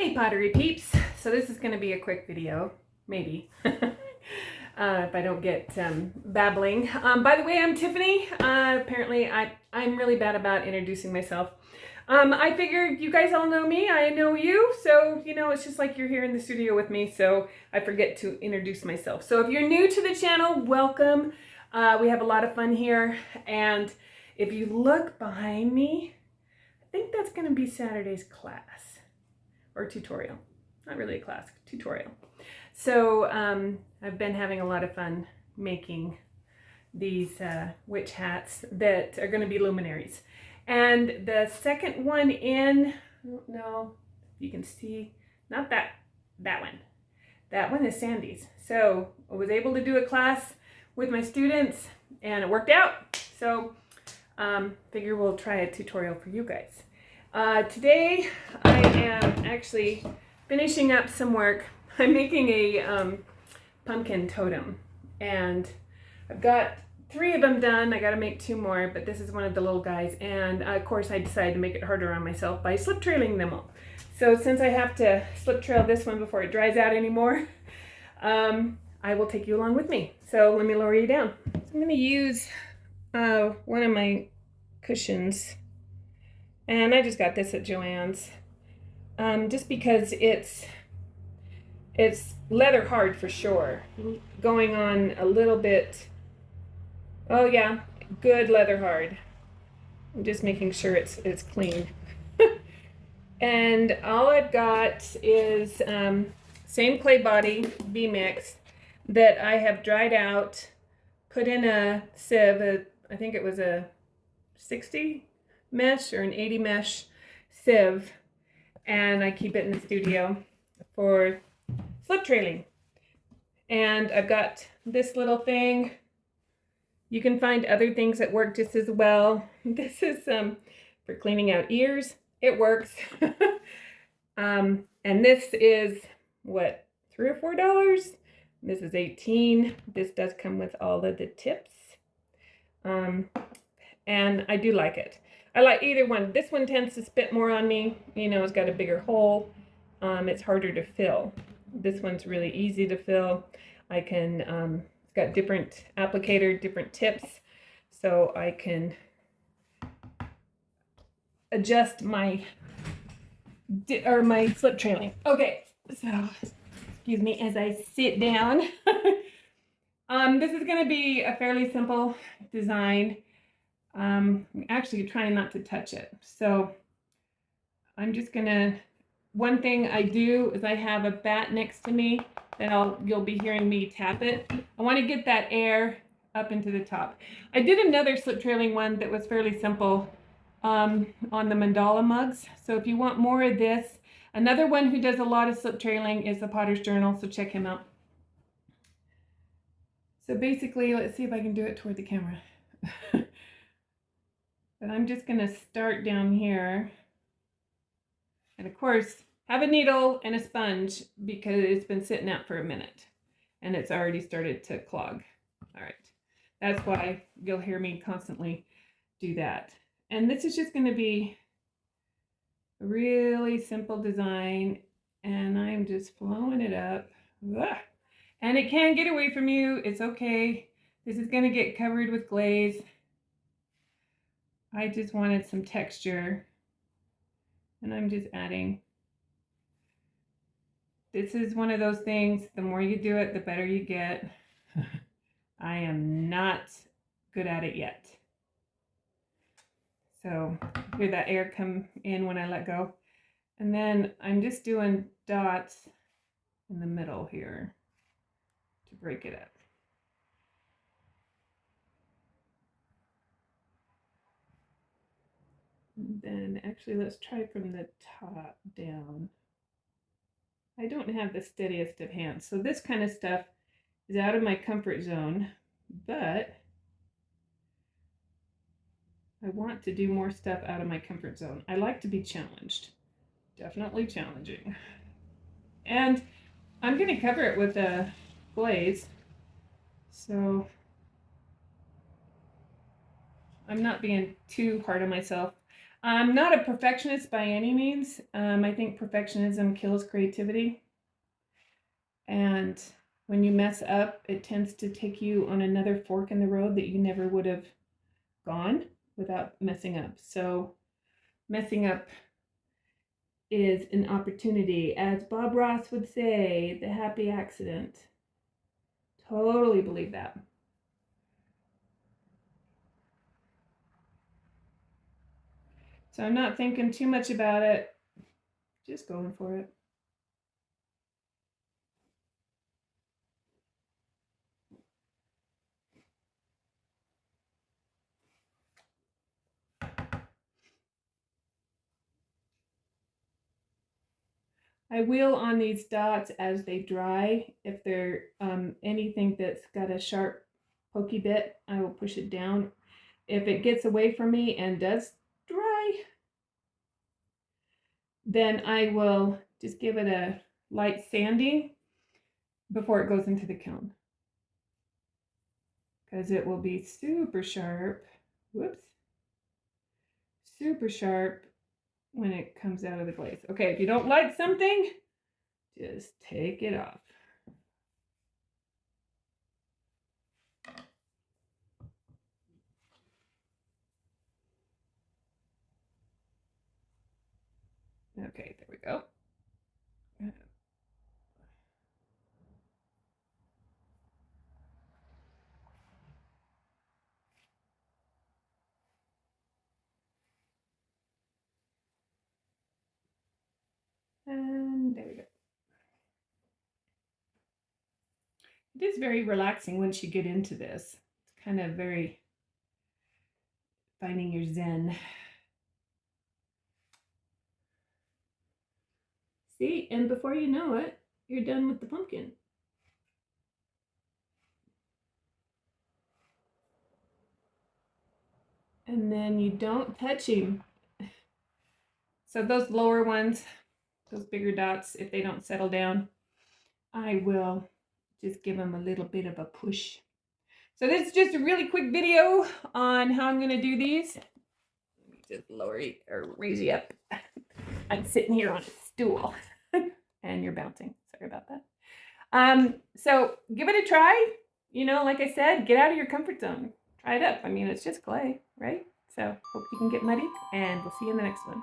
Hey Pottery peeps! So this is going to be a quick video, maybe, if I don't get babbling. By the way, I'm Tiffany. Apparently I'm really bad about introducing myself. I figured you guys all know me, I know you, so it's just like you're here in the studio with me, so I forget to introduce myself. So if you're new to the channel, welcome. We have a lot of fun here, and if you look behind me, I think that's going to be Saturday's class. Or tutorial. Not really a class, tutorial. So I've been having a lot of fun making these witch hats that are going to be luminaries. And the second one in, I don't know if you can see, not that one. That one is Sandy's. So I was able to do a class with my students and it worked out. So figure we'll try a tutorial for you guys. Today I am actually finishing up some work. I'm making a pumpkin totem, and I've got 3 of them done. I got to make 2 more, but this is one of the little guys, and of course I decided to make it harder on myself by slip trailing them all. So since I have to slip trail this one before it dries out anymore, I will take you along with me. So let me lower you down. So I'm going to use one of my cushions. And I just got this at Joann's, just because it's leather hard for sure. Going on a little bit, oh yeah, good leather hard. I'm just making sure it's clean. And all I've got is same clay body B-mix that I have dried out, put in a sieve, I think it was a 60 mesh or an 80 mesh sieve, and I keep it in the studio for slip trailing. And I've got this little thing. You can find other things that work just as well. This is for cleaning out ears. It works. And this is what, $3 or $4? This is $18. This does come with all of the tips. And I do like it. I like either one. This one tends to spit more on me. It's got a bigger hole. It's harder to fill. This one's really easy to fill. I can, it's got different applicator, different tips. So I can adjust my slip trailing. Okay, so excuse me as I sit down. This is going to be a fairly simple design. I'm actually trying not to touch it. So I'm just gonna, one thing I do is I have a bat next to me that you'll be hearing me tap it. I want to get that air up into the top. I did another slip trailing one that was fairly simple on the mandala mugs. So if you want more of this, another one who does a lot of slip trailing is the Potter's Journal, so check him out. So basically, let's see if I can do it toward the camera. But I'm just going to start down here. And of course, have a needle and a sponge because it's been sitting out for a minute and it's already started to clog. All right. That's why you'll hear me constantly do that. And this is just going to be a really simple design, and I'm just flowing it up. Ugh. And it can get away from you. It's okay. This is going to get covered with glaze. I just wanted some texture, and I'm just adding. This is one of those things, the more you do it, the better you get. I am not good at it yet. So hear that air come in when I let go. And then I'm just doing dots in the middle here to break it up. And then actually let's try from the top down. I don't have the steadiest of hands, so this kind of stuff is out of my comfort zone, but I want to do more stuff out of my comfort zone. I like to be challenged. Definitely challenging. And I'm going to cover it with a glaze, so I'm not being too hard on myself. I'm not a perfectionist by any means. I think perfectionism kills creativity. And when you mess up, it tends to take you on another fork in the road that you never would have gone without messing up. So messing up is an opportunity. As Bob Ross would say, the happy accident. Totally believe that. So I'm not thinking too much about it, just going for it. I will on these dots as they dry. If they're anything that's got a sharp pokey bit, I will push it down. If it gets away from me and does dry, then I will just give it a light sanding before it goes into the kiln, because it will be super sharp. Whoops. Super sharp when it comes out of the glaze. Okay, if you don't like something, just take it off. Okay, there we go. And there we go. It is very relaxing once you get into this. It's kind of very finding your zen. See, and before you know it, you're done with the pumpkin. And then you don't touch him. So those lower ones, those bigger dots, if they don't settle down, I will just give them a little bit of a push. So this is just a really quick video on how I'm going to do these. Let me just lower you or raise you up. I'm sitting here on a stool and you're bouncing. Sorry about that. So give it a try. You know, like I said, get out of your comfort zone. Try it up. I mean, it's just clay, right? So hope you can get muddy, and we'll see you in the next one.